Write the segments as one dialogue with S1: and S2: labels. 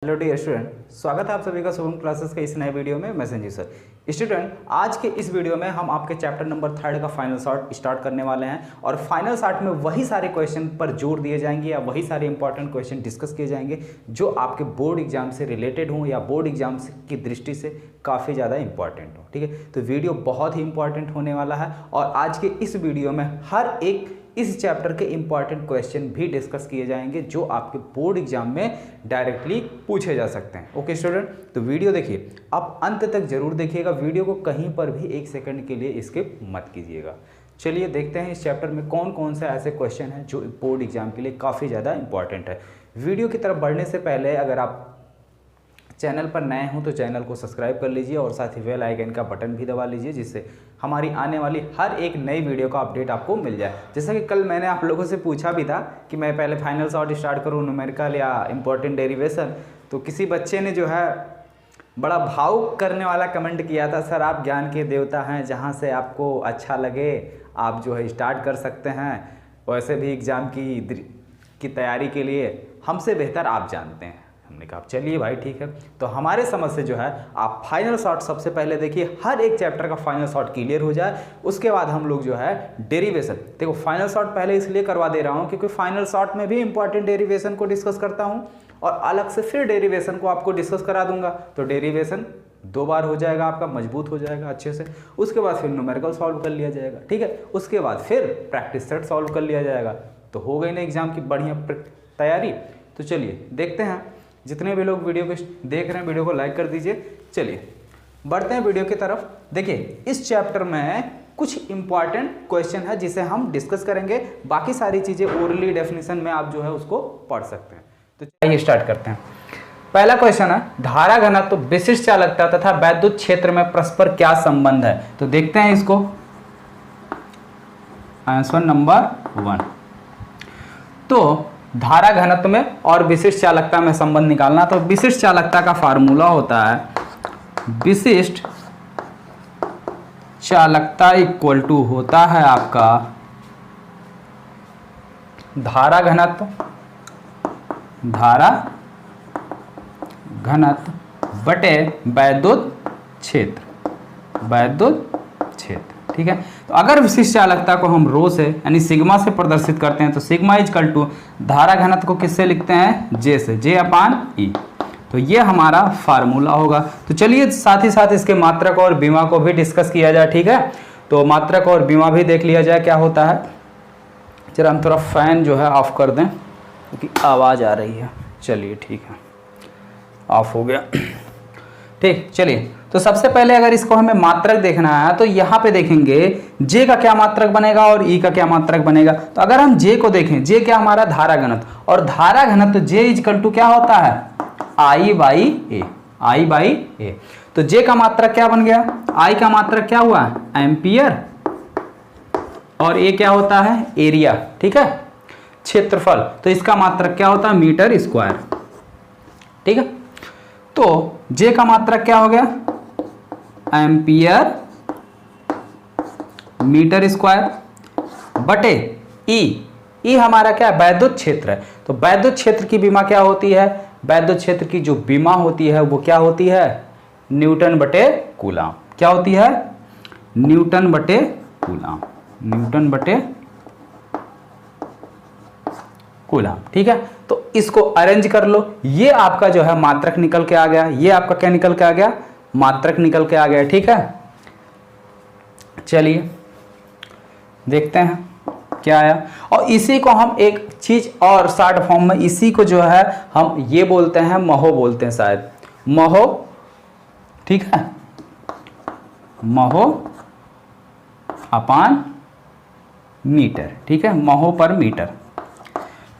S1: Hello dear student, स्वागत है आप सभी का शुभम क्लासेस के इस नए वीडियो में। मैं संजीव सर। स्टूडेंट, आज के इस वीडियो में हम आपके चैप्टर नंबर 3 का फाइनल शॉर्ट स्टार्ट करने वाले हैं और फाइनल शॉर्ट में वही सारे क्वेश्चन पर जोर दिए जाएंगे या वही सारे इंपॉर्टेंट क्वेश्चन डिस्कस किए जाएंगे जो आपके बोर्ड एग्जाम से रिलेटेड हों या बोर्ड एग्जाम की दृष्टि से काफ़ी ज़्यादा इंपॉर्टेंट हो। ठीक है, तो वीडियो बहुत ही इंपॉर्टेंट होने वाला है और आज के इस वीडियो में हर एक इस चैप्टर के इंपॉर्टेंट क्वेश्चन भी डिस्कस किए जाएंगे जो आपके बोर्ड एग्जाम में डायरेक्टली पूछे जा सकते हैं। ओके स्टूडेंट, तो वीडियो देखिए, आप अंत तक जरूर देखिएगा। वीडियो को कहीं पर भी एक सेकंड के लिए स्किप मत कीजिएगा। चलिए देखते हैं इस चैप्टर में कौन कौन से ऐसे क्वेश्चन हैं जो बोर्ड एग्जाम के लिए काफ़ी ज़्यादा इंपॉर्टेंट है। वीडियो की तरफ बढ़ने से पहले अगर आप चैनल पर नए हों तो चैनल को सब्सक्राइब कर लीजिए और साथ ही बेल आइकन का बटन भी दबा लीजिए जिससे हमारी आने वाली हर एक नई वीडियो का अपडेट आपको मिल जाए। जैसा कि कल मैंने आप लोगों से पूछा भी था कि मैं पहले फाइनल शॉर्ट स्टार्ट करूँ न्यूमेरिकल या इंपॉर्टेंट डेरिवेशन, तो किसी बच्चे ने जो है बड़ा भावुक करने वाला कमेंट किया था, सर आप ज्ञान के देवता हैं, जहाँ से आपको अच्छा लगे आप जो है स्टार्ट कर सकते हैं। वैसे भी एग्ज़ाम की तैयारी के लिए हमसे बेहतर आप जानते हैं। हमने कहा चलिए भाई ठीक है, तो हमारे समझ से जो है आप फाइनल शॉर्ट सबसे पहले देखिए, हर एक चैप्टर का फाइनल शॉर्ट क्लियर हो जाए, उसके बाद हम लोग जो है डेरिवेशन। देखो फाइनल शॉर्ट पहले इसलिए करवा दे रहा हूँ क्योंकि फाइनल शॉर्ट में भी इंपॉर्टेंट डेरिवेशन को डिस्कस करता हूँ और अलग से फिर डेरिवेशन को आपको डिस्कस करा दूंगा, तो डेरिवेशन 2 बार हो जाएगा, आपका मजबूत हो जाएगा अच्छे से। उसके बाद फिर न्यूमेरिकल सॉल्व कर लिया जाएगा, ठीक है। उसके बाद फिर प्रैक्टिस सेट सॉल्व कर लिया जाएगा, तो हो गई ना एग्जाम की बढ़िया तैयारी। तो चलिए देखते हैं, जितने भी लोग वीडियो को देख रहे हैं वीडियो को लाइक कर दीजिए। चलिए बढ़ते हैं वीडियो की तरफ। देखिए इस चैप्टर में कुछ इंपॉर्टेंट क्वेश्चन है जिसे हम डिस्कस करेंगे, बाकी सारी चीज़ें ओरली डेफिनेशन में आप जो है उसको पढ़ सकते हैं। तो चलिए स्टार्ट करते हैं। पहला क्वेश्चन है, धारा घनत्व, विशिष्ट चालकता तथा वैद्युत क्षेत्र में परस्पर क्या संबंध है। तो देखते हैं इसको, आंसर नंबर 1। तो धारा घनत्व में और विशिष्ट चालकता में संबंध निकालना, तो विशिष्ट चालकता का फार्मूला होता है, विशिष्ट चालकता इक्वल टू होता है आपका धारा घनत्व बटे वैद्युत क्षेत्र, ठीक है। तो अगर विशिष्ट चालकता को हम रो से यानी सिग्मा से प्रदर्शित करते हैं तो सिग्मा इजकल टू धारा घनत्व को किससे लिखते हैं, जे से, जे अपान ई। तो ये हमारा फार्मूला होगा। तो चलिए साथ ही साथ इसके मात्रक और बीमा को भी डिस्कस किया जाए, ठीक है। तो मात्रक और बीमा भी देख लिया जाए क्या होता है। जरा हम थोड़ा फैन जो है ऑफ कर दें क्योंकि आवाज़ आ रही है। चलिए ठीक है, ऑफ हो गया, ठीक। चलिए तो सबसे पहले अगर इसको हमें मात्रक देखना है तो यहाँ पे देखेंगे जे का क्या मात्रक बनेगा और ई का क्या मात्रक बनेगा। तो अगर हम जे को देखें, जे क्या हमारा धारा घनत्व, और धारा घनत्व जे इजकल टू क्या होता है, आई बाई ए। तो जे का मात्रक क्या बन गया, आई का मात्रक क्या हुआ, एम्पियर, और ए क्या होता है, एरिया, ठीक है, क्षेत्रफल। तो इसका मात्रक क्या होता है, मीटर स्क्वायर, ठीक है। तो जे का मात्रक क्या हो गया, एम्पियर मीटर स्क्वायर बटे ई हमारा क्या, वैद्युत क्षेत्र है। तो वैद्युत क्षेत्र की बीमा क्या होती है, वैद्युत क्षेत्र की जो बीमा होती है वो क्या होती है, न्यूटन बटे कूलाम। क्या होती है, न्यूटन बटे कूलाम, ठीक है। तो इसको अरेंज कर लो, ये आपका जो है मात्रक निकल के आ गया, ये आपका क्या निकल के आ गया, मात्रक निकल के आ गया, ठीक है। चलिए देखते हैं क्या आया। और इसी को हम एक चीज और शॉर्ट फॉर्म में, इसी को जो है हम ये बोलते हैं, महो बोलते हैं शायद, महो, ठीक है, महो अपान मीटर, ठीक है, महो पर मीटर।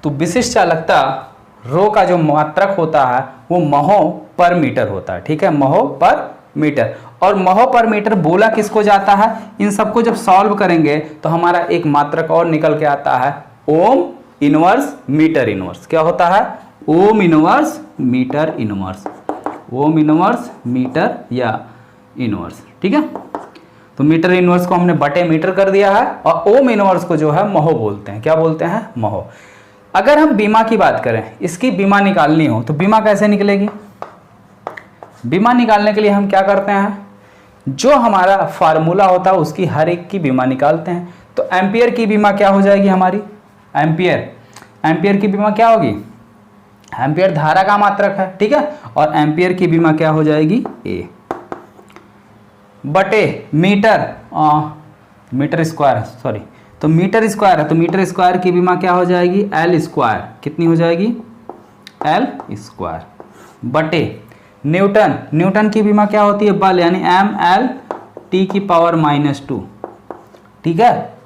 S1: तो विशिष्ट चालकता रो का जो मात्रक होता है वो महो पर मीटर होता है, ठीक है, महो पर मीटर। और महो पर मीटर बोला किसको जाता है, इन सबको जब सॉल्व करेंगे तो हमारा एक मात्रक और निकल के आता है, ओम इनवर्स मीटर इनवर्स। क्या होता है, ohm inverse metre inverse, ohm inverse metre या इनवर्स, ठीक है। तो मीटर इनवर्स को हमने बटे मीटर कर दिया है और ओम इनवर्स को जो है महो बोलते हैं, क्या बोलते हैं, महो। अगर हम बीमा की बात करें, इसकी बीमा निकालनी हो तो बीमा कैसे निकलेगी? बीमा निकालने के लिए हम क्या करते हैं, जो हमारा फार्मूला होता है उसकी हर एक की बीमा निकालते हैं। तो एम्पियर की बीमा क्या हो जाएगी हमारी? एम्पियर की बीमा क्या होगी? एम्पियर धारा का मात्रक है, ठीक है, और एम्पियर की बीमा क्या हो जाएगी? ए बटे मीटर स्क्वायर, सॉरी, तो मीटर स्क्वायर है, तो मीटर स्क्वायर की बीमा क्या हो जाएगी? L square. कितनी हो जाएगी? एल स्क्वायर बटे न्यूटन की बीमा क्या होती है? बल, यानी एम एल टी की पावर -2, ठीक है।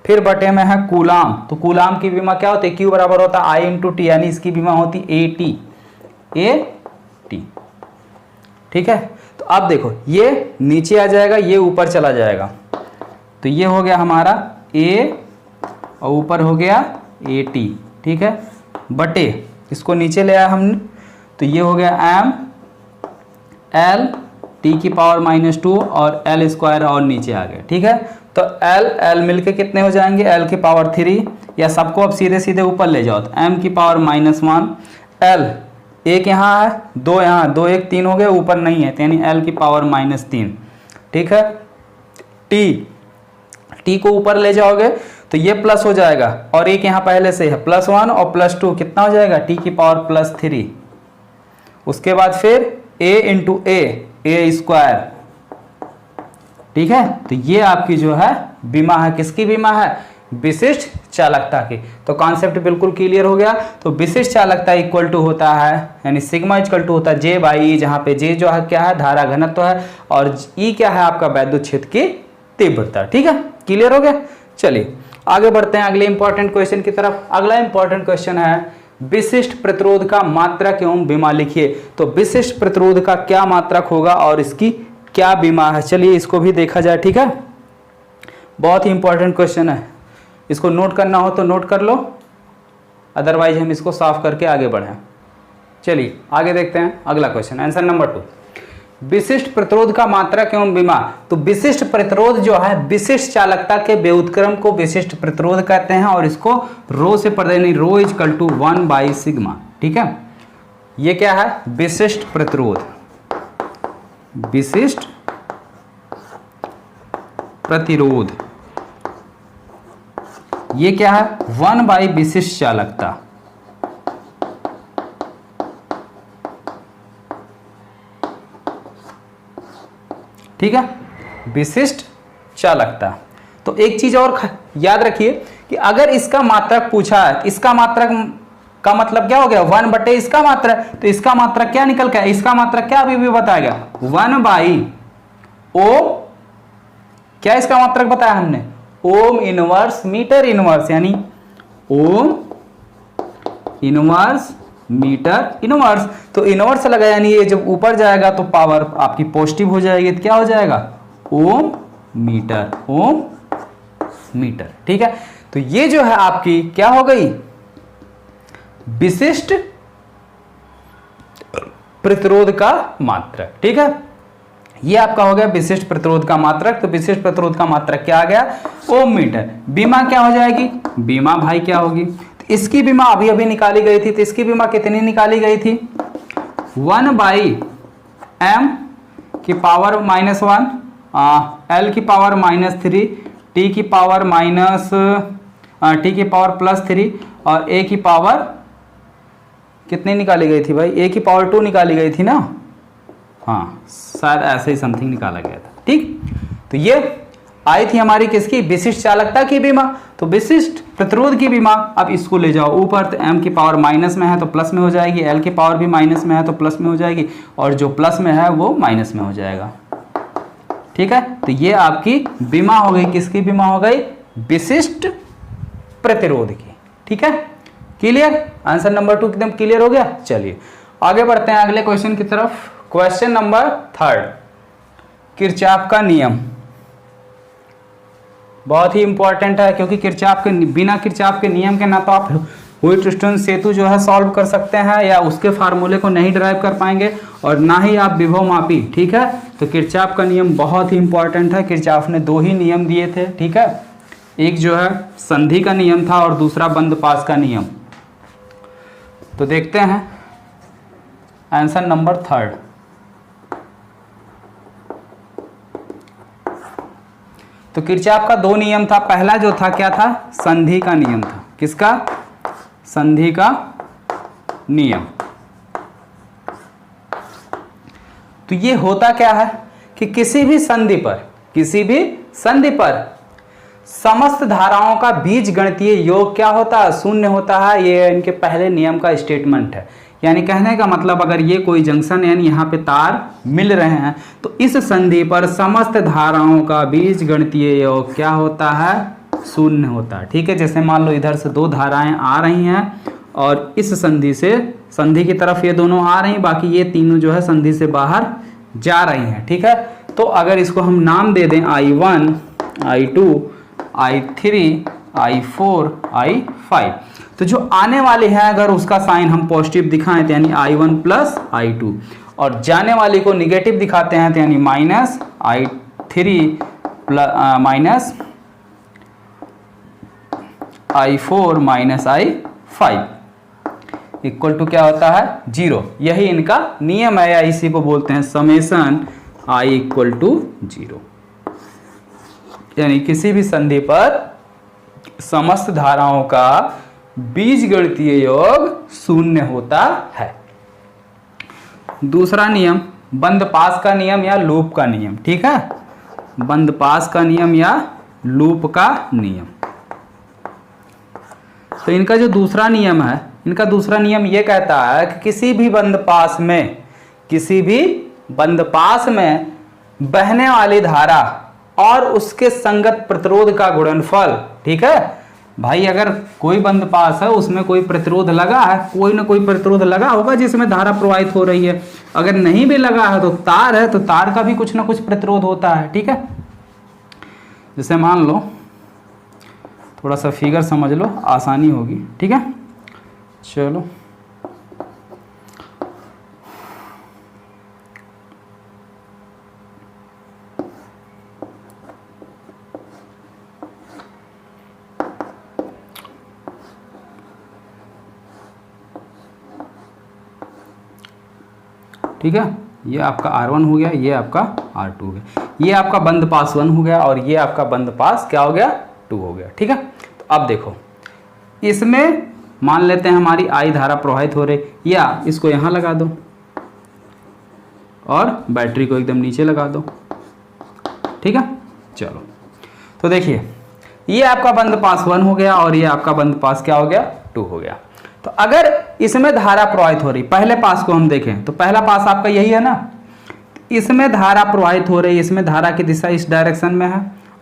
S1: फिर बटे में है कूलाम, तो कूलाम की बीमा क्या होती है? क्यू बराबर होता है आई इंटू टी, यानी इसकी बीमा होती ए टी, ठीक है। तो अब देखो ये नीचे आ जाएगा, ये ऊपर चला जाएगा, तो ये हो गया हमारा ए और ऊपर हो गया ए टी, ठीक है, बटे इसको नीचे ले आया हमने, तो ये हो गया एम एल टी की पावर -2 और एल स्क्वायर और नीचे आ गया, ठीक है। तो एल मिलके कितने हो जाएंगे? एल की पावर 3, या सबको अब सीधे सीधे ऊपर ले जाओ, तो एम की पावर -1, एल एक यहाँ है, दो यहाँ, 2 1 3 हो गए, ऊपर नहीं है, तो यानी एल की पावर -3, ठीक है। टी को ऊपर ले जाओगे तो ये प्लस हो जाएगा, और एक यहाँ पहले से है +1 और +2 कितना हो जाएगा? टी की पावर +3। उसके बाद फिर a इंटू ए स्क्वायर, ठीक है। तो ये आपकी जो है बीमा है, किसकी बीमा है? विशिष्ट चालकता की। तो कॉन्सेप्ट बिल्कुल क्लियर हो गया। तो विशिष्ट चालकता इक्वल टू होता है, यानी सिग्मा इक्वल टू होता है जे बाई ई, जहाँ पे जे जो है क्या है? धारा घनत्व है, और ई क्या है? आपका वैद्युत क्षेत्र की तीव्रता, ठीक है। क्लियर हो गया? चलिए आगे बढ़ते हैं अगले इंपॉर्टेंट क्वेश्चन की तरफ। अगला इंपॉर्टेंट क्वेश्चन है विशिष्ट प्रतिरोध का मात्रक एवं बीमा लिखिए। तो विशिष्ट प्रतिरोध का क्या मात्रक होगा और इसकी क्या बीमा है? चलिए इसको भी देखा जाए, ठीक है। बहुत ही इंपॉर्टेंट क्वेश्चन है, इसको नोट करना हो तो नोट कर लो, अदरवाइज हम इसको साफ करके आगे बढ़ें। चलिए आगे देखते हैं अगला क्वेश्चन, आंसर नंबर 2, विशिष्ट प्रतिरोध का मात्रक एवं बीमा। तो विशिष्ट प्रतिरोध जो है विशिष्ट चालकता के व्युत्क्रम को विशिष्ट प्रतिरोध कहते हैं, और इसको रो से पढ़ देनी, रो इज इक्वल टू 1/σ, ठीक है। ये क्या है? विशिष्ट प्रतिरोध, विशिष्ट प्रतिरोध, ये क्या है? 1 विशिष्ट चालकता, ठीक है, विशिष्ट चालकता। तो एक चीज और याद रखिए कि अगर इसका मात्रक पूछा है, इसका मात्रक का मतलब क्या हो गया? 1 बटे इसका मात्रक, तो इसका मात्रक क्या निकल गया? इसका मात्रक क्या अभी भी बताया गया? 1/O, क्या इसका मात्रक बताया हमने? ओम इनवर्स मीटर इनवर्स, यानी ओम इनवर्स मीटर इनवर्स। तो इनवर्स लगा, यानी ये जब ऊपर जाएगा तो पावर आपकी पॉजिटिव हो जाएगी, तो क्या हो जाएगा? ओम मीटर, ठीक है। तो ये जो है आपकी क्या हो गई? विशिष्ट प्रतिरोध का मात्रक, ठीक है। ये आपका हो गया विशिष्ट प्रतिरोध का मात्रक। तो विशिष्ट प्रतिरोध का मात्रक क्या आ गया? ओम मीटर। बीमा क्या हो जाएगी? बीमा भाई क्या होगी? इसकी बीमा अभी अभी निकाली गई थी, तो इसकी बीमा कितनी निकाली गई थी? 1/m की पावर -1, l की पावर -3, t की पावर +3 और a की पावर कितनी निकाली गई थी भाई? a की पावर 2 निकाली गई थी ना? हाँ, शायद ऐसे ही समथिंग निकाला गया था, ठीक। तो ये आई थी हमारी किसकी? विशिष्ट चालकता की बीमा। तो विशिष्ट प्रतिरोध की बीमा, अब इसको ले जाओ ऊपर, तो m की पावर माइनस में है तो प्लस में हो जाएगी, l की पावर भी माइनस में है तो प्लस में हो जाएगी, और जो प्लस में है वो माइनस में हो जाएगा, ठीक है। तो ये आपकी बीमा हो गई, किसकी बीमा हो गई? विशिष्ट प्रतिरोध की, ठीक है। क्लियर? आंसर नंबर 2 एकदम क्लियर हो गया। चलिए आगे बढ़ते हैं अगले क्वेश्चन की तरफ। क्वेश्चन नंबर 3, किरचॉफ का नियम। बहुत ही इंपॉर्टेंट है, क्योंकि किरचॉफ के बिना किरचॉफ के नियम के ना तो आप व्हिटस्टोन सेतु जो है सॉल्व कर सकते हैं, या उसके फार्मूले को नहीं ड्राइव कर पाएंगे, और ना ही आप विभव मापी, ठीक है। तो किरचॉफ का नियम बहुत ही इंपॉर्टेंट है। किरचॉफ ने 2 ही नियम दिए थे, ठीक है। एक जो है संधि का नियम था और दूसरा बंद पास का नियम। तो देखते हैं आंसर नंबर 3। तो किरचॉफ का 2 नियम था। पहला जो था क्या था? संधि का नियम था। किसका? संधि का नियम। तो ये होता क्या है कि किसी भी संधि पर समस्त धाराओं का बीजगणितीय योग क्या होता है? शून्य होता है। ये इनके पहले नियम का स्टेटमेंट है। यानी कहने का मतलब अगर ये कोई जंक्शन यानी यहाँ पे तार मिल रहे हैं तो इस संधि पर समस्त धाराओं का बीजगणितीय योग क्या होता है? शून्य होता है। ठीक है, जैसे मान लो इधर से 2 धाराएं आ रही हैं और इस संधि की तरफ ये दोनों आ रही हैं, बाकी ये तीनों जो है संधि से बाहर जा रही हैं। ठीक है, तो अगर इसको हम नाम दे दें I1, I2, I3, I4, I5, तो जो आने वाली है अगर उसका साइन हम पॉजिटिव दिखाएं तो यानी I1 प्लस I2, और जाने वाली को निगेटिव दिखाते हैं तो यानी minus I3 minus I4 minus I5 equal to क्या होता है? 0। यही इनका नियम है, या इसी को बोलते हैं समेशन I इक्वल टू 0। यानी किसी भी संधि पर समस्त धाराओं का बीजगणितीय योग शून्य होता है। दूसरा नियम बंद पास का नियम या लूप का नियम। ठीक है, बंद पास का नियम या लूप का नियम। तो इनका जो दूसरा नियम है, इनका दूसरा नियम ये कहता है कि किसी भी बंद पास में बहने वाली धारा और उसके संगत प्रतिरोध का गुणनफल। ठीक है भाई, अगर कोई बंद पास है उसमें कोई प्रतिरोध लगा है, कोई ना कोई प्रतिरोध लगा होगा जिसमें धारा प्रवाहित हो रही है। अगर नहीं भी लगा है तो तार है, तो तार का भी कुछ ना कुछ प्रतिरोध होता है। ठीक है, जैसे मान लो, थोड़ा सा फिगर समझ लो, आसानी होगी। ठीक है, चलो ठीक है, ये आपका R1 हो गया, ये आपका R2 हो गया, ये आपका बंद पास 1 हो गया और ये आपका बंद पास क्या हो गया? 2 हो गया। ठीक है, तो अब देखो इसमें मान लेते हैं हमारी I धारा प्रवाहित हो रही, या इसको यहाँ लगा दो और बैटरी को एकदम नीचे लगा दो। ठीक है, चलो तो देखिए ये आपका बंद पास 1 हो गया और ये आपका बंद पास क्या हो गया? 2 हो गया। तो अगर इसमें धारा प्रवाहित हो रही, पहले पास को हम देखें तो पहला पास आपका यही है ना, इसमें धारा प्रवाहित हो रही, इसमें धारा की दिशा इस डायरेक्शन में है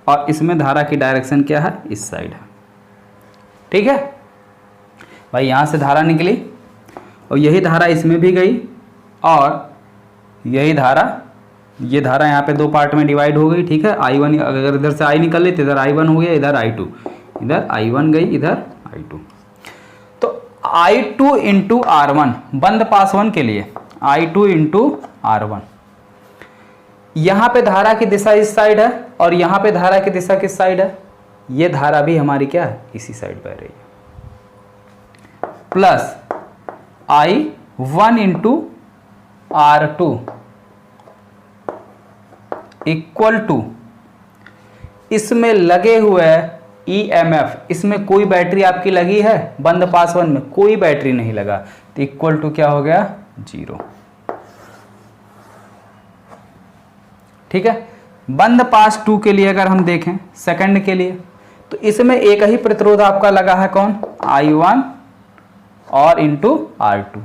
S1: और इसमें धारा की डायरेक्शन क्या है? इस साइड है। ठीक है भाई, यहां से धारा निकली और यही धारा इसमें भी गई और यही धारा, ये धारा यहाँ पे 2 पार्ट में डिवाइड हो गई। ठीक है, I1 अगर इधर से I निकल ली तो इधर I1 हो गया, इधर I2, इधर I1 गई, इधर I2। तो I2 इंटू R1 बंद पास 1 के लिए I2 इंटू R1, यहाँ पे धारा की दिशा इस साइड है और यहाँ पे धारा की दिशा किस साइड है? ये धारा भी हमारी क्या है? इसी साइड बह रही है। Plus I1 into R2 equal to इसमें लगे हुए EMF, इसमें कोई बैटरी आपकी लगी है? बंद पास 1 में कोई बैटरी नहीं लगा, तो इक्वल टू क्या हो गया? 0। ठीक है, बंद पास 2 के लिए अगर हम देखें सेकंड के लिए, तो इसमें एक ही प्रतिरोध आपका लगा है, कौन? I1 और इंटू R2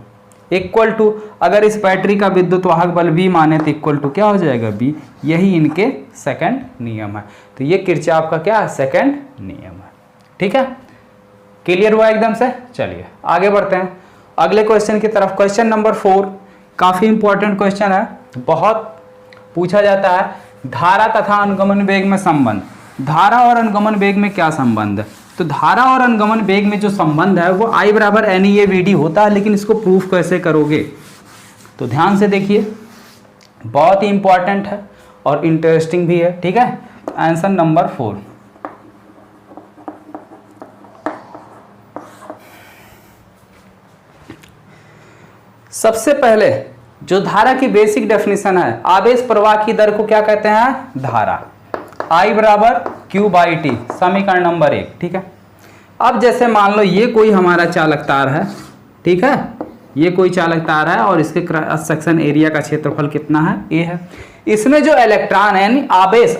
S1: इक्वल टू, अगर इस बैटरी का विद्युत वाहक बल V माने तो इक्वल टू क्या हो जाएगा? B। यही इनके सेकंड नियम है। तो ये किरचॉफ का क्या है? सेकंड नियम है। ठीक है, क्लियर हुआ एकदम से? चलिए आगे बढ़ते हैं अगले क्वेश्चन की तरफ। क्वेश्चन नंबर 4 काफी इंपॉर्टेंट क्वेश्चन है, बहुत पूछा जाता है। धारा तथा अनुगमन वेग में संबंध। धारा और अनुगमन वेग में क्या संबंध है? तो धारा और अनुगमन वेग में जो संबंध है वो I बराबर NEAVD होता है, लेकिन इसको प्रूफ कैसे करोगे? तो ध्यान से देखिए, बहुत ही इंपॉर्टेंट है और इंटरेस्टिंग भी है। ठीक है, आंसर नंबर 4। सबसे पहले जो धारा की बेसिक डेफिनेशन है, आवेश प्रवाह की दर को क्या कहते हैं? धारा। I बराबर Q बाई टी, समीकरण नंबर 1। ठीक है, अब जैसे मान लो ये कोई हमारा चालक तार है, ठीक है, ये कोई चालक तार है और इसके क्रॉस सेक्शन एरिया का क्षेत्रफल कितना है? A है। इसमें जो इलेक्ट्रॉन है यानी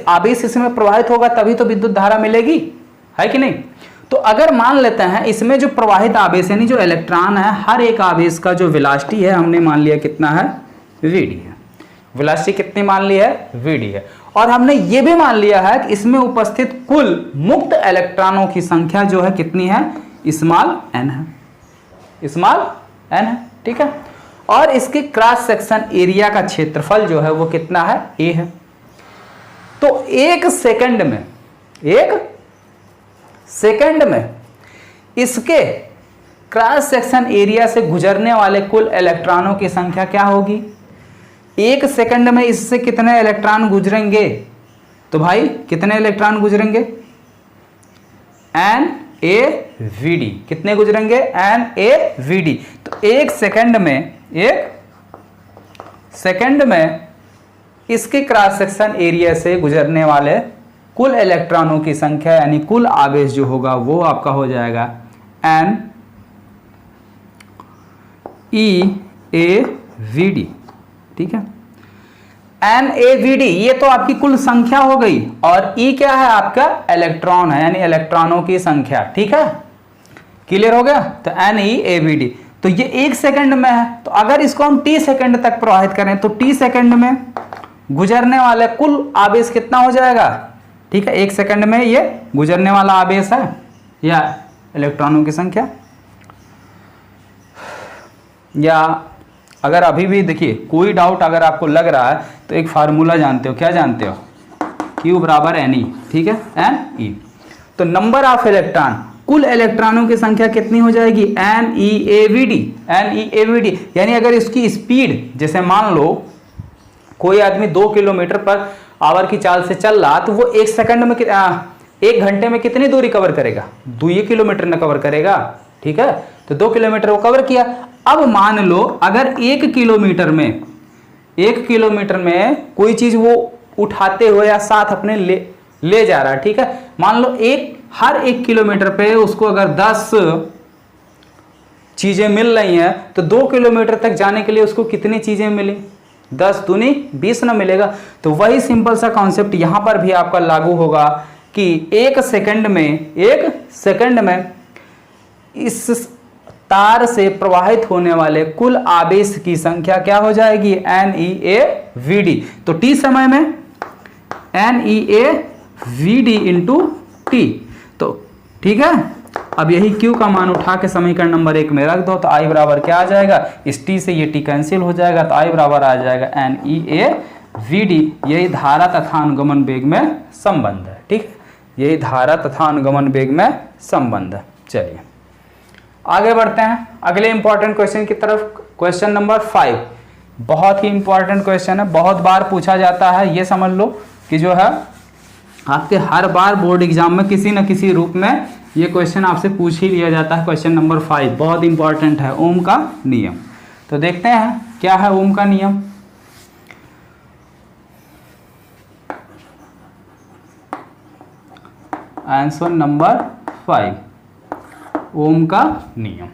S1: आवेश इसमें प्रवाहित होगा तभी तो विद्युत धारा मिलेगी, है कि नहीं? तो अगर मान लेते हैं इसमें जो प्रवाहित आवेश यानी जो इलेक्ट्रॉन है, हर एक आवेश का जो वेलोसिटी है हमने मान लिया कितना है? Vd है। वेलोसिटी कितनी मान ली है? Vd है। और हमने ये भी मान लिया है कि इसमें उपस्थित कुल मुक्त इलेक्ट्रॉनों की संख्या जो है कितनी है? स्मॉल n है, स्मॉल n है। ठीक है, और इसके क्रॉस सेक्शन एरिया का क्षेत्रफल जो है वो कितना है? A है। तो एक सेकंड में इसके क्रॉस सेक्शन एरिया से गुजरने वाले कुल इलेक्ट्रॉनों की संख्या क्या होगी? एक सेकंड में इससे कितने इलेक्ट्रॉन गुजरेंगे? तो भाई कितने इलेक्ट्रॉन गुजरेंगे? NaVd। कितने गुजरेंगे? NaVd। तो एक सेकंड में इसके क्रॉस सेक्शन एरिया से गुजरने वाले कुल इलेक्ट्रॉनों की संख्या यानी कुल आवेश जो होगा वो आपका हो जाएगा NaVd। ठीक है, NaVd ये तो आपकी कुल संख्या हो गई, और E क्या है? आपका इलेक्ट्रॉन है यानी इलेक्ट्रॉनों की संख्या। ठीक है, क्लियर हो गया? तो NeAVd, तो ये एक सेकंड में है, तो अगर इसको हम t सेकंड तक प्रवाहित करें तो t सेकंड में गुजरने वाले कुल आवेश कितना हो जाएगा? ठीक है, एक सेकंड में ये गुजरने वाला आवेश है या इलेक्ट्रॉनों की संख्या। या अगर अभी भी देखिए कोई डाउट अगर आपको लग रहा है तो एक फार्मूला जानते हो, क्या जानते हो? Q बराबर Ne। ठीक है, Ne। तो नंबर ऑफ इलेक्ट्रॉन, कुल इलेक्ट्रॉनों की संख्या कितनी हो जाएगी? NeAVd। यानी अगर इसकी स्पीड, जैसे मान लो कोई आदमी 2 किलोमीटर पर आवर की चाल से चल रहा, तो वो एक सेकंड में एक घंटे में कितनी दूरी कवर करेगा? 2 किलोमीटर न कवर करेगा। ठीक है, तो 2 किलोमीटर वो कवर किया। अब मान लो अगर 1 किलोमीटर में कोई चीज वो उठाते हुए या साथ अपने ले जा रहा है। ठीक है, मान लो हर 1 किलोमीटर पे उसको अगर 10 चीजें मिल रही हैं तो 2 किलोमीटर तक जाने के लिए उसको कितनी चीजें मिली? 10 दूनी 20 ना मिलेगा। तो वही सिंपल सा कॉन्सेप्ट यहां पर भी आपका लागू होगा कि एक सेकंड में इस तार से प्रवाहित होने वाले कुल आवेश की संख्या क्या हो जाएगी? NeAVd। तो t समय में NeAVd इंटू टी। तो ठीक है, अब यही Q का मान उठा के समीकरण नंबर 1 में रख दो, तो I बराबर क्या आ जाएगा? इस T से ये T कैंसिल हो जाएगा, तो I बराबर आ जाएगा NeAVd। यही धारा तथा अनुगमन वेग में संबंध है। ठीक है, यही धारा तथा अनुगमन वेग में संबंध है। चलिए आगे बढ़ते हैं अगले इंपॉर्टेंट क्वेश्चन की तरफ। क्वेश्चन नंबर 5 बहुत ही इंपॉर्टेंट क्वेश्चन है, बहुत बार पूछा जाता है। ये समझ लो कि जो है आपके हर बार बोर्ड एग्जाम में किसी न किसी रूप में ये क्वेश्चन आपसे पूछ ही लिया जाता है। क्वेश्चन नंबर 5 बहुत इंपॉर्टेंट है, ओम का नियम। तो देखते हैं क्या है ओम का नियम। आंसर नंबर 5 ओम का नियम।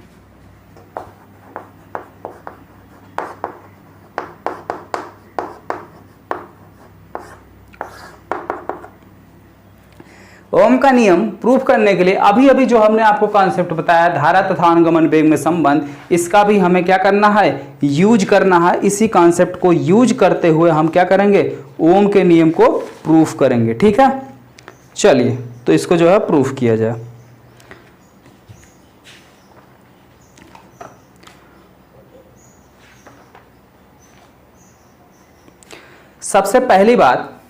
S1: ओम का नियम प्रूफ करने के लिए अभी जो हमने आपको कॉन्सेप्ट बताया धारा तथा अनुगमन वेग में संबंध, इसका भी हमें क्या करना है? यूज करना है। इसी कॉन्सेप्ट को यूज करते हुए हम क्या करेंगे? ओम के नियम को प्रूफ करेंगे। ठीक है, चलिए तो इसको जो है प्रूफ किया जाए। सबसे पहली बात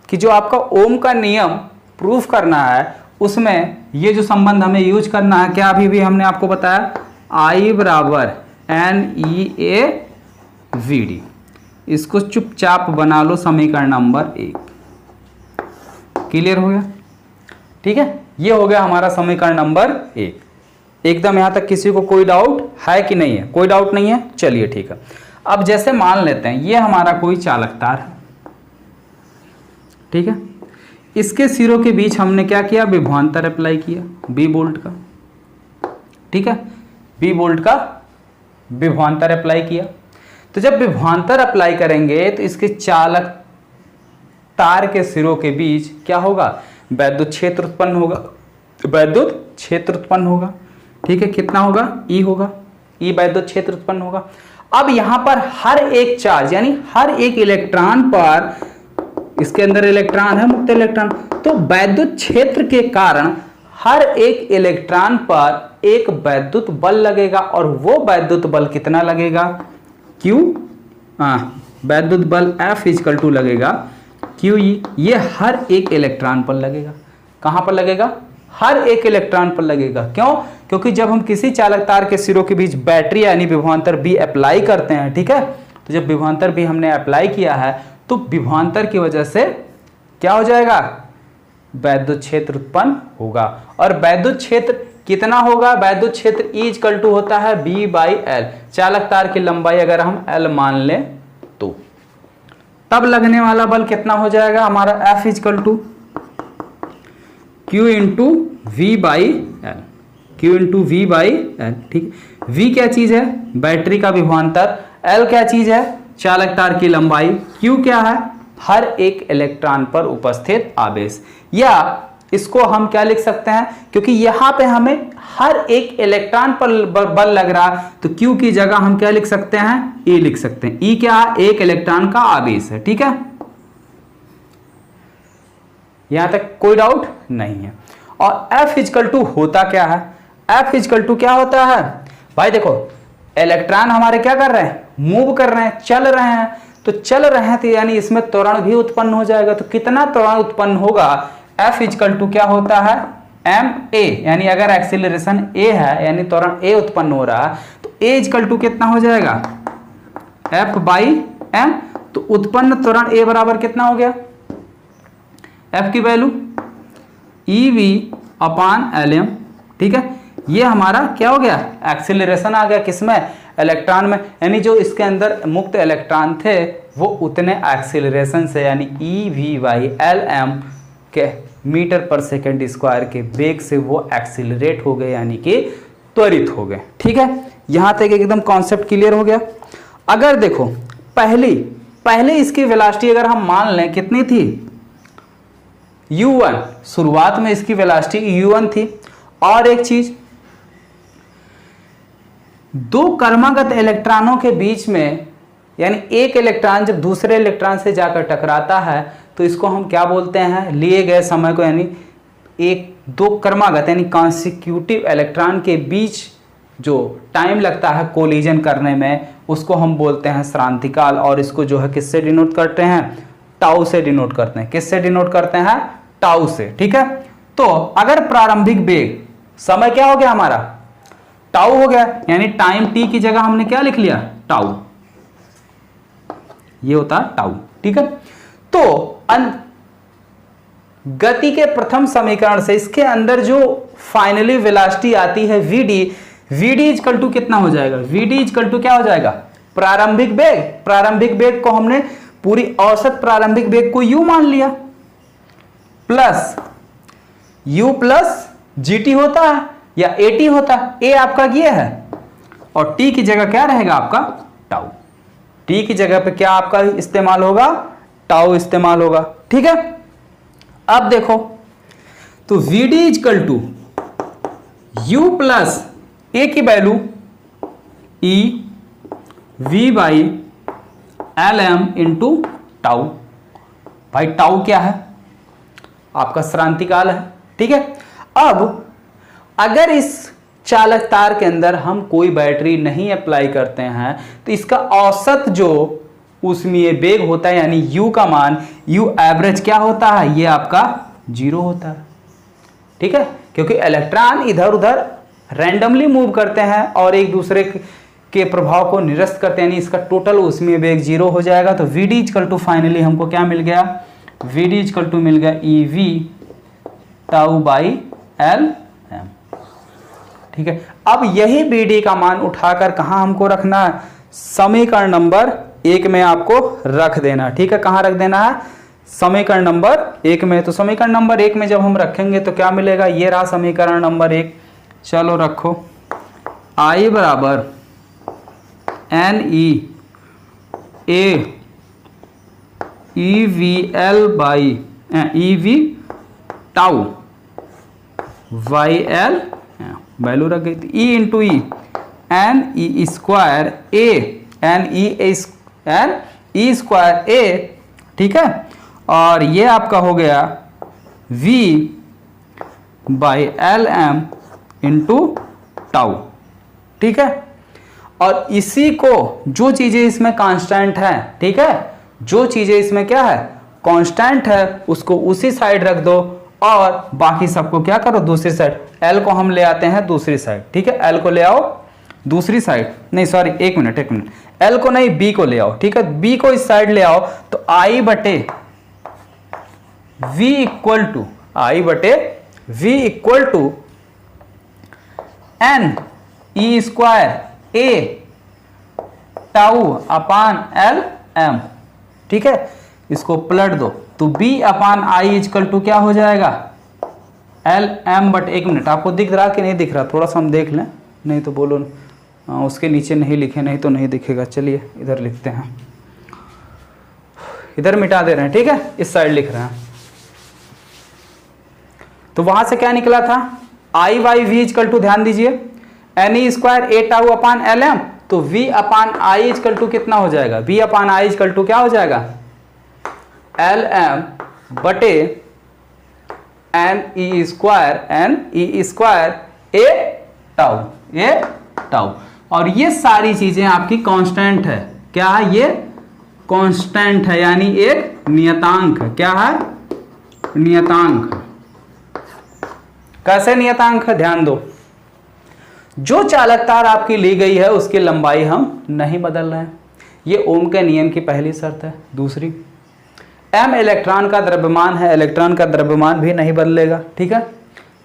S1: कि जो आपका ओम का नियम प्रूफ करना है उसमें ये जो संबंध हमें यूज करना है, क्या अभी भी हमने आपको बताया? I बराबर NeAVd। इसको चुपचाप बना लो समीकरण नंबर 1। क्लियर हो गया? ठीक है, ये हो गया हमारा समीकरण नंबर 1। एकदम यहाँ तक किसी को कोई डाउट है कि नहीं है? कोई डाउट नहीं है, चलिए ठीक है। अब जैसे मान लेते हैं ये हमारा कोई चालक तार है, ठीक है, इसके सिरों के बीच हमने क्या किया, विभवांतर अप्लाई किया बी वोल्ट का, ठीक है, बी वोल्ट का विभवांतर अप्लाई किया। तो जब विभवांतर अप्लाई करेंगे तो इसके चालक तार के सिरों के बीच क्या होगा, वैद्युत क्षेत्र उत्पन्न होगा, वैद्युत क्षेत्र उत्पन्न होगा, ठीक है, कितना होगा, ई होगा, ई वैद्युत क्षेत्र उत्पन्न होगा। अब यहां पर हर एक चार्ज यानी हर एक इलेक्ट्रॉन पर, इसके अंदर इलेक्ट्रॉन है, मुक्त इलेक्ट्रॉन, तो वैद्युत क्षेत्र के कारण हर एक इलेक्ट्रॉन पर एक वैद्युत बल लगेगा, और वो वैद्युत बल कितना लगेगा, क्यू, वैद्युत बल F इक्वल टू लगेगा क्यू ई, ये हर एक इलेक्ट्रॉन पर लगेगा। कहां पर लगेगा, हर एक इलेक्ट्रॉन पर लगेगा। क्यों? क्योंकि जब हम किसी चालक तार के सिरों के बीच बैटरी यानी विभवांतर बी अप्लाई करते हैं, ठीक है, तो जब विभवांतर बी हमने अप्लाई किया है तो विभवांतर की वजह से क्या हो जाएगा, वैद्युत क्षेत्र उत्पन्न होगा। और वैद्युत क्षेत्र कितना होगा, वैद्युत क्षेत्र E इक्वल टू होता है B बाई एल। चालक तार की लंबाई अगर हम L मान लें तो तब लगने वाला बल कितना हो जाएगा हमारा, F equal to Q into V by L, Q into V by L, ठीक। V क्या चीज है, बैटरी का विभवांतर, L क्या चीज है, चालक तार की लंबाई, Q क्या है, हर एक इलेक्ट्रॉन पर उपस्थित आवेश। या इसको हम क्या लिख सकते हैं, क्योंकि यहां पे हमें हर एक इलेक्ट्रॉन पर बल लग रहा, तो Q की जगह हम क्या लिख सकते हैं, E लिख सकते हैं। E क्या है, एक इलेक्ट्रॉन का आवेश है, ठीक है, यहां तक कोई डाउट नहीं है। और F इक्वल टू होता क्या है, F इक्वल टू क्या होता है भाई, देखो इलेक्ट्रॉन हमारे क्या कर रहे हैं, मूव कर रहे हैं, चल रहे हैं, तो चल रहे हैं तो यानी इसमें त्वरण भी उत्पन्न हो जाएगा। तो कितना त्वरण उत्पन्न होगा, F इक्वल टू क्या होता है, ma, यानी अगर एक्सीलरेशन a है यानी त्वरण a उत्पन्न हो रहा है, तो a इक्वल टू कितना हो जाएगा, F बाई m। तो उत्पन्न त्वरण a बराबर कितना हो गया, F की वैल्यू ev अपान lm, ठीक है, ये हमारा क्या हो गया, एक्सीलरेशन आ गया, किसमें, इलेक्ट्रॉन में, यानी जो इसके अंदर मुक्त इलेक्ट्रॉन थे वो उतने एक्सीलरेशन से यानी ev बाई lm के मीटर पर सेकेंड स्क्वायर के वेग से वो एक्सीलरेट हो गए यानी कि त्वरित हो गए, ठीक है। यहां तक एकदम कॉन्सेप्ट क्लियर हो गया। अगर देखो पहले इसकी वेलोसिटी अगर हम मान लें कितनी थी, u1, शुरुआत में इसकी वेलोसिटी u1 थी। और एक चीज, दो क्रमागत इलेक्ट्रॉनों के बीच में यानी एक इलेक्ट्रॉन जब दूसरे इलेक्ट्रॉन से जाकर टकराता है तो इसको हम क्या बोलते हैं, लिए गए समय को, यानी एक दो क्रमागत यानी कॉन्सिक्यूटिव इलेक्ट्रॉन के बीच जो टाइम लगता है कोलिजन करने में उसको हम बोलते हैं श्रांतिकाल। और इसको जो है किससे डिनोट करते हैं, टाउ से डिनोट करते हैं। किससे डिनोट करते हैं, टाउ से, ठीक है। तो अगर प्रारंभिक वेग, समय क्या हो गया हमारा, टाउ हो गया, यानी टाइम टी की जगह हमने क्या लिख लिया, टाउ, ये होता है टाउ, ठीक है। तो गति के प्रथम समीकरण से इसके अंदर जो फाइनली वेलोसिटी आती है vd इक्वल टू कितना हो जाएगा, vd इक्वल टू क्या हो जाएगा, प्रारंभिक वेग। प्रारंभिक वेग को हमने पूरी औसत प्रारंभिक वेग को u मान लिया, प्लस u प्लस gt होता है या at होता है, a आपका ये है और t की जगह क्या रहेगा आपका, टाउ। t की जगह पे क्या आपका इस्तेमाल होगा, टाउ इस्तेमाल होगा, ठीक है। अब देखो तो vd equal to u plus a की value e v by L M into tau. भाई टाउ क्या है, आपका श्रांतिकाल है, ठीक है। अब अगर इस चालक तार के अंदर हम कोई बैटरी नहीं अप्लाई करते हैं तो इसका औसत जो उसमें वेग होता है यानी u का मान, u एवरेज क्या होता है, ये आपका 0 होता है, ठीक है। क्योंकि इलेक्ट्रॉन इधर उधर रैंडमली मूव करते हैं और एक दूसरे के प्रभाव को निरस्त करते हैं, यानी इसका टोटल उसमें वेग 0 हो जाएगा। तो vd इक्वल टू फाइनली हमको क्या मिल गया, vd इक्वल टू मिल गया ev tau by L M, ठीक है। अब यही बी डी का मान उठाकर कहाँ हमको रखना है, समीकरण नंबर 1 में आपको रख देना, ठीक है। कहाँ रख देना है, समीकरण नंबर 1 में। तो समीकरण नंबर 1 में जब हम रखेंगे तो क्या मिलेगा, ये रहा समीकरण नंबर 1। चलो रखो, I बराबर N A EVL by EV tau YL value रख गई थी, E into E N E square A square A, ठीक है। और ये आपका हो गया V by LM into tau, ठीक है। और इसी को जो चीजें इसमें कांस्टेंट है, ठीक है, जो चीजें इसमें क्या है कांस्टेंट है, उसको उसी साइड रख दो और बाकी सबको क्या करो दूसरी साइड। L को हम ले आते हैं दूसरी साइड, ठीक है। L को ले आओ दूसरी साइड, नहीं सॉरी एक मिनट, L को नहीं B को ले आओ, ठीक है। B को इस साइड ले आओ तो I बटे V equal to N E square A tau upon L M, ठीक है। इसको पलट दो तो B upon I equal to क्या हो जाएगा, एल एम बट, एक मिनट आपको दिख रहा कि नहीं दिख रहा, थोड़ा सा हम देख लें, नहीं तो बोलो उसके नीचे नहीं लिखे, नहीं तो नहीं दिखेगा। चलिए इधर लिखते हैं, इधर मिटा दे रहे हैं, ठीक है, इस साइड लिख रहे हैं। तो वहां से क्या निकला था, I by V equal to, ध्यान दीजिए, N E square A tau upon L M, तो V upon I equal to कितना हो जाएगा, V upon I equal to क्या हो जाएगा, एल एम बटे N E square A tau. और ये सारी चीजें आपकी कांस्टेंट है, क्या है, ये कांस्टेंट है, यानी एक नियतांक है। क्या है, नियतांक। कैसे नियतांक है, ध्यान दो, जो चालक तार आपकी ली गई है उसकी लंबाई हम नहीं बदल रहे हैं, ये ओम के नियम की पहली शर्त है। दूसरी, m इलेक्ट्रॉन का द्रव्यमान है, इलेक्ट्रॉन का द्रव्यमान भी नहीं बदलेगा, ठीक है।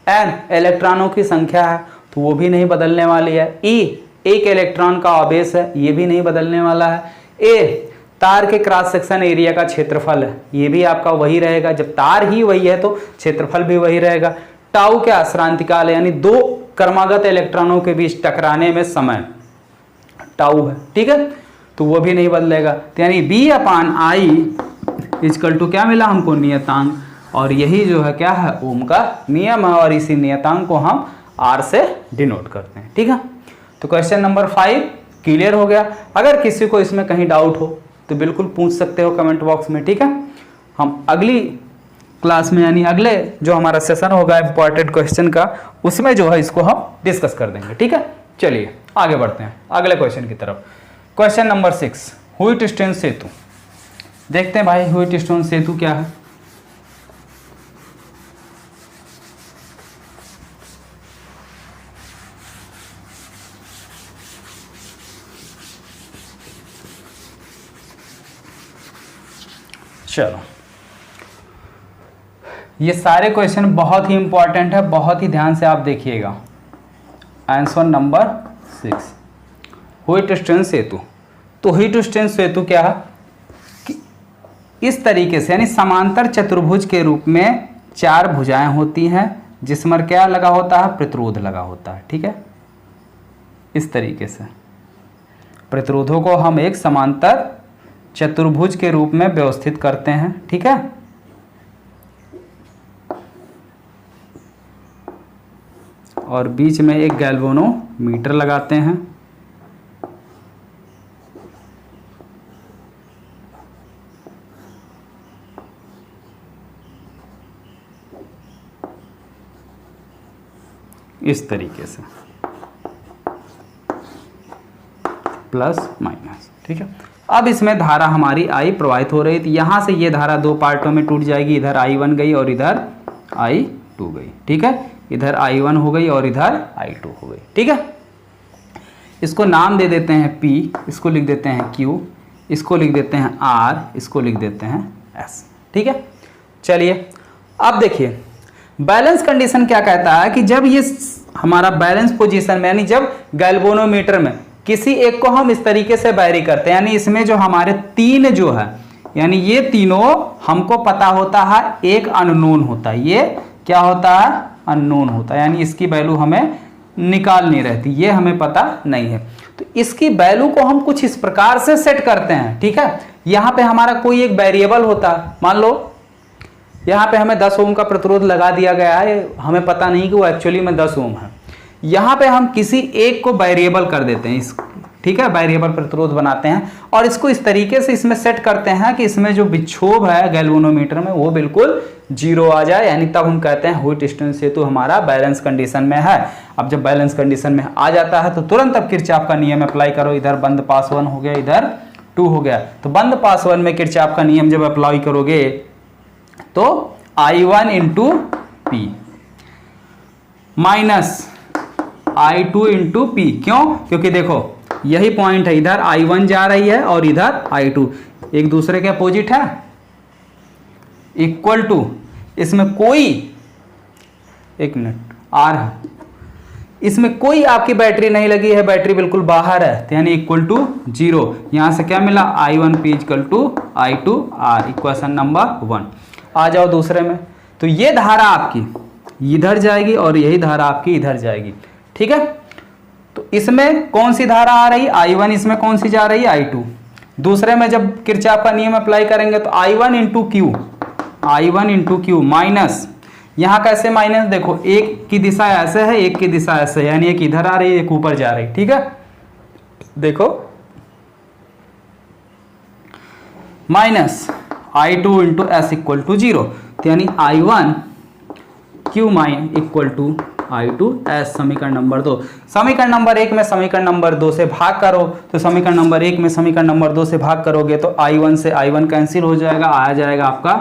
S1: n इलेक्ट्रॉनों की संख्या है तो वो भी नहीं बदलने वाली है। E एक इलेक्ट्रॉन का आवेश है, ये भी नहीं बदलने वाला है। A तार के क्रॉस सेक्शन एरिया का क्षेत्रफल है, ये भी आपका वही रहेगा, जब तार ही वही है तो क्षेत्रफल भी वही रहेगा। टाउ क्या, श्रांतिकाल है, यानी दो क्रमागत इलेक्ट्रॉनों के बीच टकराने में समय टाउ है, ठीक है, तो वो भी नहीं बदलेगा। तो यानी B upon I equal to क्या मिला हमको, नियतांक। और यही जो है क्या है, ओम का नियम है, और इसी नियतांक को हम R से डिनोट करते हैं, ठीक है। तो क्वेश्चन नंबर 5 क्लियर हो गया। अगर किसी को इसमें कहीं डाउट हो तो बिल्कुल पूछ सकते हो कमेंट बॉक्स में, ठीक है। हम अगली क्लास में, यानी अगले जो हमारा सेशन होगा इंपॉर्टेंट क्वेश्चन का, उसमें जो है इसको हम डिस्कस कर देंगे, ठीक है। चलिए आगे बढ़ते हैं अगले क्वेश्चन की तरफ। क्वेश्चन नंबर 6, व्हिटस्टोन सेतु। देखते हैं भाई व्हिटस्टोन सेतु क्या है। चलो, ये सारे क्वेश्चन बहुत ही इंपॉर्टेंट है, बहुत ही ध्यान से आप देखिएगा। आंसर नंबर 6, व्हिटस्टोन सेतु। तो व्हिटस्टोन सेतु क्या है कि इस तरीके से, यानी समांतर चतुर्भुज के रूप में 4 भुजाएं होती हैं जिसमें क्या लगा होता है, प्रतिरोध लगा होता है, ठीक है। इस तरीके से प्रतिरोधों को हम एक समांतर चतुर्भुज के रूप में व्यवस्थित करते हैं, ठीक है। और बीच में एक गैल्वेनोमीटर लगाते हैं। इस तरीके से प्लस माइनस, ठीक है। अब इसमें धारा हमारी I प्रवाहित हो रही थी, यहां से ये धारा 2 पार्टों में टूट जाएगी, इधर I1 गई और इधर I2 गई, ठीक है। इधर I1 हो गई और इधर I2 हो गई, ठीक है। इसको नाम दे देते हैं P, इसको लिख देते हैं Q, इसको लिख देते हैं R, इसको लिख देते हैं S, ठीक है। चलिए अब देखिए बैलेंस कंडीशन क्या कहता है कि जब ये हमारा बैलेंस पोजीशन में, यानी जब गैल्वेनोमीटर में किसी एक को हम इस तरीके से बैरी करते हैं, यानी इसमें जो हमारे तीन जो है, यानी ये तीनों हमको पता होता है, एक अननोन होता है, ये क्या होता है, अननोन होता है, यानी इसकी वैल्यू हमें निकालनी रहती, ये हमें पता नहीं है। तो इसकी वैल्यू को हम कुछ इस प्रकार से सेट करते हैं, ठीक है। यहाँ पे हमारा कोई एक वेरिएबल होता है, मान लो यहाँ पे हमें 10 ओम का प्रतिरोध लगा दिया गया है, हमें पता नहीं कि वो एक्चुअली में 10 ओम है। यहाँ पे हम किसी एक को वेरिएबल कर देते हैं, इस ठीक है, वेरिएबल प्रतिरोध बनाते हैं और इसको इस तरीके से इसमें सेट करते हैं कि इसमें जो विक्षोभ है गैल्वेनोमीटर में वो बिल्कुल 0 आ जाए, यानी तब हम कहते हैं व्हिटस्टोन सेतु हमारा बैलेंस कंडीशन में है। अब जब बैलेंस कंडीशन में आ जाता है तो तुरंत अब किरचॉफ का नियम अप्लाई करो, इधर बंद पास 1 हो गया, इधर 2 हो गया, तो बंद पास 1 में किरचॉफ का नियम जब अप्लाई करोगे तो I1 into P minus I2 into P, क्यों, क्योंकि देखो यही पॉइंट है, इधर I1 जा रही है और इधर I2, एक दूसरे के अपोजिट है, इक्वल टू, इसमें कोई, एक मिनट, R है, इसमें कोई आपकी बैटरी नहीं लगी है, बैटरी बिल्कुल बाहर है, तो यानी इक्वल टू 0। यहां से क्या मिला, I1 P equal to I2 R, equation number 1। आ जाओ दूसरे में, तो ये धारा आपकी इधर जाएगी और यही धारा आपकी इधर जाएगी, ठीक है। तो इसमें कौन सी धारा आ रही, I1, इसमें कौन सी जा रही है, I2। दूसरे में जब किरचॉफ का नियम अप्लाई करेंगे तो I1 into Q, I1 into Q minus, यहाँ कैसे माइनस, देखो एक की दिशा ऐसे है, एक की दिशा ऐसे है, यानी एक इधर आ रही है, एक ऊपर जा रही है, ठीक है। देखो minus I2 into S equal to 0, तो यानी I1 क्यू माइन इक्वल टू I2 एस, समीकरण नंबर 2। समीकरण नंबर 1 में समीकरण नंबर 2 से भाग करो, तो समीकरण नंबर 1 में समीकरण नंबर 2 से भाग करोगे तो I1 से I1 कैंसिल हो जाएगा, आ जाएगा आपका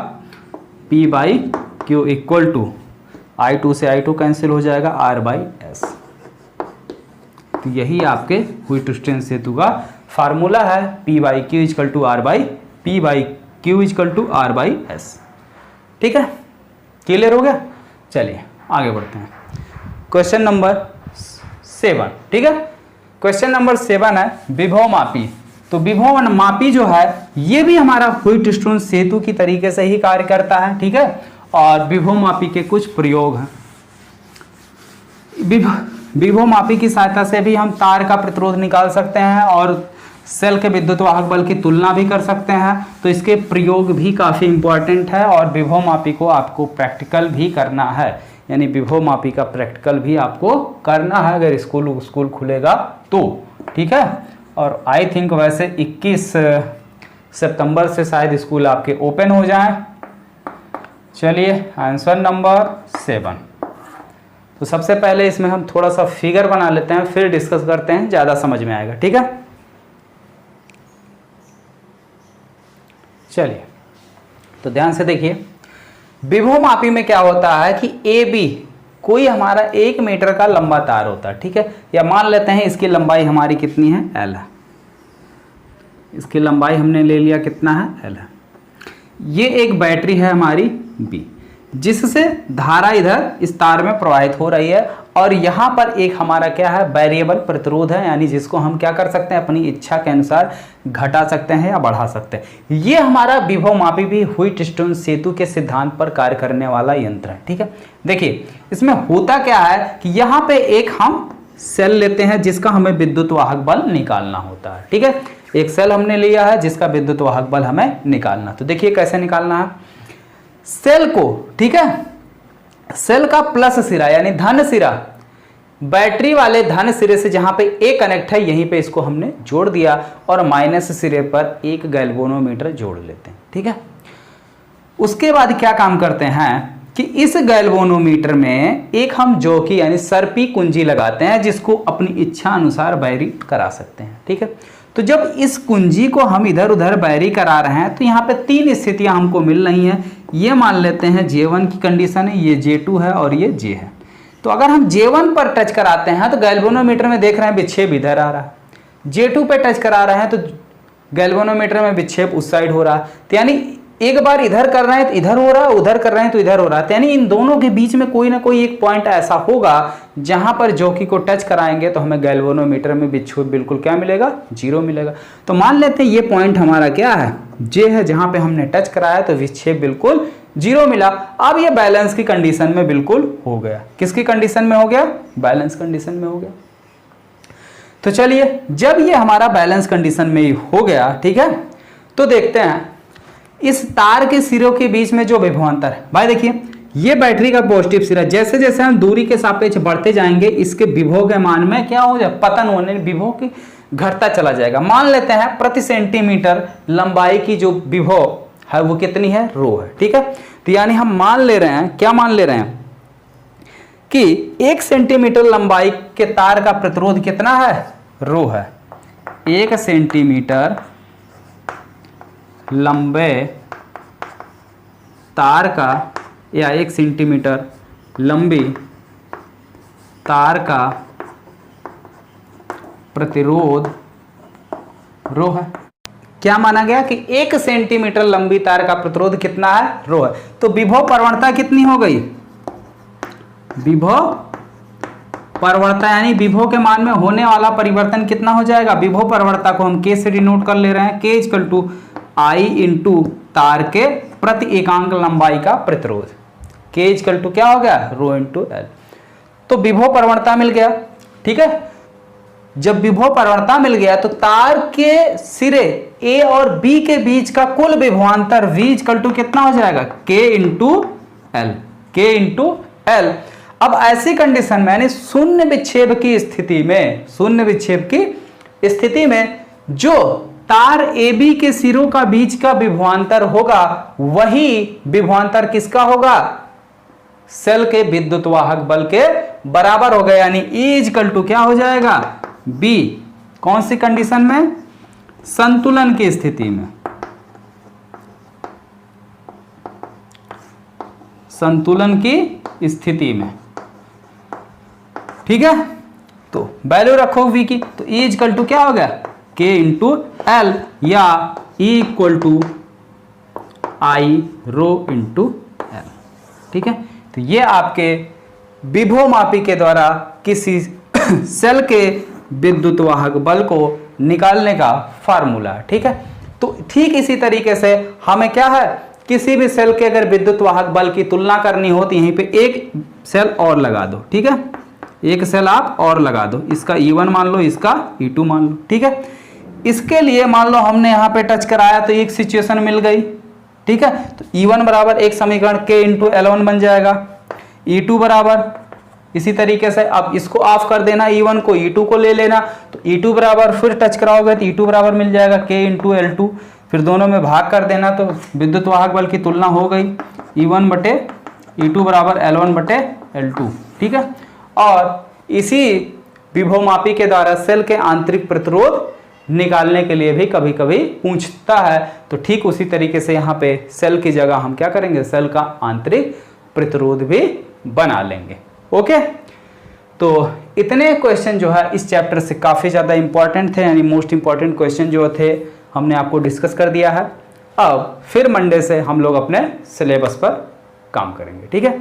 S1: P by Q equal to I2 से I2 कैंसिल हो जाएगा R बाई एस। तो यही आपके व्हिटस्टोन सेतु का फार्मूला है, P by Q equal to R by P by Q equal to R by S, ठीक है, क्लियर हो गया। चलिए आगे बढ़ते हैं, क्वेश्चन नंबर 7, ठीक है। क्वेश्चन नंबर 7 है विभव मापी। तो विभव मापी जो है ये भी हमारा व्हिटस्टोन सेतु की तरीके से ही कार्य करता है, ठीक है। और विभव मापी के कुछ प्रयोग हैं। विभव मापी की सहायता से भी हम तार का प्रतिरोध निकाल सकते हैं और सेल के विद्युत वाहक बल की तुलना भी कर सकते हैं, तो इसके प्रयोग भी काफ़ी इंपॉर्टेंट है और विभव मापी को आपको प्रैक्टिकल भी करना है, यानी विभव मापी का प्रैक्टिकल भी आपको करना है अगर स्कूल खुलेगा तो, ठीक है। और आई थिंक वैसे 21 सितंबर से शायद स्कूल आपके ओपन हो जाएं। चलिए आंसर नंबर 7। तो सबसे पहले इसमें हम थोड़ा सा फिगर बना लेते हैं, फिर डिस्कस करते हैं, ज़्यादा समझ में आएगा, ठीक है। चलिए तो ध्यान से देखिए, विभव मापी में क्या होता है कि ए बी कोई हमारा 1 मीटर का लंबा तार होता है, ठीक है। या मान लेते हैं इसकी लंबाई हमारी कितनी है, L है, इसकी लंबाई हमने ले लिया कितना है, L है। ये एक बैटरी है हमारी B, जिससे धारा इधर इस तार में प्रवाहित हो रही है और यहाँ पर एक हमारा क्या है, वेरिएबल प्रतिरोध है, यानी जिसको हम क्या कर सकते हैं, अपनी इच्छा के अनुसार घटा सकते हैं या बढ़ा सकते हैं। ये हमारा विभव मापी भी व्हिटस्टोन सेतु के सिद्धांत पर कार्य करने वाला यंत्र है, ठीक है। देखिए इसमें होता क्या है कि यहाँ पे एक हम सेल लेते हैं जिसका हमें विद्युत वाहक बल निकालना होता है, ठीक है। एक सेल हमने लिया है जिसका विद्युत वाहक बल हमें निकालना, तो देखिए कैसे निकालना है। सेल को, ठीक है, सेल का प्लस सिरा यानी धन सिरा बैटरी वाले धन सिरे से जहां पे ए कनेक्ट है यहीं पे इसको हमने जोड़ दिया और माइनस सिरे पर एक गैल्वेनोमीटर जोड़ लेते हैं, ठीक है। उसके बाद क्या काम करते हैं कि इस गैल्वेनोमीटर में एक हम जॉकी यानी सर्पी कुंजी लगाते हैं जिसको अपनी इच्छा अनुसार बैरी करा सकते हैं, ठीक है। तो जब इस कुंजी को हम इधर उधर बैरी करा रहे हैं तो यहाँ पे 3 स्थितियां हमको मिल रही हैं। ये मान लेते हैं J1 की कंडीशन है, ये J2 है और ये J है। तो अगर हम J1 पर टच कराते हैं तो गैल्वेनोमीटर में देख रहे हैं विक्षेप इधर आ रहा है, J2 पे टच करा रहे हैं तो गैल्वेनोमीटर में विक्षेप उस साइड हो रहा है। तो यानी एक बार इधर कर रहे हैं तो इधर हो रहा है, उधर कर रहे हैं तो इधर हो रहा है, यानी इन दोनों के बीच में कोई ना कोई एक पॉइंट ऐसा होगा जहां पर जॉकी को टच कराएंगे तो हमें गैल्वेनोमीटर में विक्षेप बिल्कुल क्या मिलेगा, 0 मिलेगा। तो मान लेते हैं ये पॉइंट हमारा क्या है, जे है, जहां पे हमने टच कराया तो विक्षेप बिल्कुल 0 मिला। अब ये बैलेंस की कंडीशन में बिल्कुल हो गया। किसकी कंडीशन में हो गया, बैलेंस कंडीशन में हो गया। तो चलिए, जब ये हमारा बैलेंस कंडीशन में हो गया, ठीक है, तो देखते हैं इस तार के सिरों के बीच में जो विभवांतर है। भाई देखिए, ये बैटरी का पॉजिटिव सिरा, जैसे जैसे हम दूरी के सापेक्ष बढ़ते जाएंगे इसके विभव के मान में क्या हो जाए, पतन होने, विभव की घटता चला जाएगा। मान लेते हैं प्रति सेंटीमीटर लंबाई की जो विभव है वो कितनी है, रो है, ठीक है। तो यानी हम मान ले रहे हैं, क्या मान ले रहे हैं कि 1 सेंटीमीटर लंबाई के तार का प्रतिरोध कितना है, रो है। 1 सेंटीमीटर लंबे तार का या 1 सेंटीमीटर लंबी तार का प्रतिरोध रो है। क्या माना गया कि 1 सेंटीमीटर लंबी तार का प्रतिरोध कितना है, रो है। तो विभव प्रवणता कितनी हो गई, विभव प्रवणता यानी विभव के मान में होने वाला परिवर्तन कितना हो जाएगा। विभव प्रवणता को हम के से डिनोट कर ले रहे हैं, के इक्वल टू आई इंटू तार के प्रति एकांक लंबाई का प्रतिरोध, के इक्वल टू क्या हो गया, रो इंटू एल। तो विभव प्रवणता मिल गया, ठीक है। जब विभव प्रवणता मिल गया तो तार के सिरे ए और बी के बीच का कुल विभवांतर V इक्वल टू कितना हो जाएगा, के इंटू एल, के इंटू एल। अब ऐसी कंडीशन में यानी शून्य विक्षेप की स्थिति में, शून्य विक्षेप की स्थिति में जो तार AB के सिरों का बीच का विभवांतर होगा वही विभवांतर किसका होगा, सेल के विद्युत वाहक बल के बराबर हो गया। यानी E इक्वल टू क्या हो जाएगा, B। कौन सी कंडीशन में, संतुलन की स्थिति में, संतुलन की स्थिति में, ठीक है। तो वैल्यू रखो V की, तो E इक्वल टू क्या हो गया, के इंटू एल, या E equal to I rho into L, ठीक है। तो ये आपके विभव मापी के द्वारा किसी सेल के विद्युत वाहक बल को निकालने का फार्मूला है, ठीक है। तो ठीक इसी तरीके से हमें क्या है, किसी भी सेल के अगर विद्युत वाहक बल की तुलना करनी हो तो यहीं पे एक सेल और लगा दो, ठीक है, एक सेल आप और लगा दो, इसका E1 मान लो, इसका E2 मान लो, ठीक है। इसके लिए मान लो हमने यहाँ पे टच कराया तो एक सिचुएशन मिल गई, ठीक है। तो E1 बराबर एक समीकरण के इंटू L1 बन जाएगा, E2 बराबर इसी तरीके से अब इसको ऑफ कर देना, E1 को E2 को ले लेना, तो E2 बराबर फिर टच कराओगे तो E2 बराबर मिल जाएगा के इंटू L2, फिर दोनों में भाग कर देना तो विद्युत वाहक बल की तुलना हो गई, E1 बटे E2 बराबर L1 बटे L2, ठीक है। और इसी विभव मापी के द्वारा सेल के आंतरिक प्रतिरोध निकालने के लिए भी कभी कभी पूछता है, तो ठीक उसी तरीके से यहाँ पे सेल की जगह हम क्या करेंगे, सेल का आंतरिक प्रतिरोध भी बना लेंगे। ओके, तो इतने क्वेश्चन जो है इस चैप्टर से काफ़ी ज़्यादा इंपॉर्टेंट थे, यानी मोस्ट इंपॉर्टेंट क्वेश्चन जो थे हमने आपको डिस्कस कर दिया है। अब फिर मंडे से हम लोग अपने सिलेबस पर काम करेंगे, ठीक है।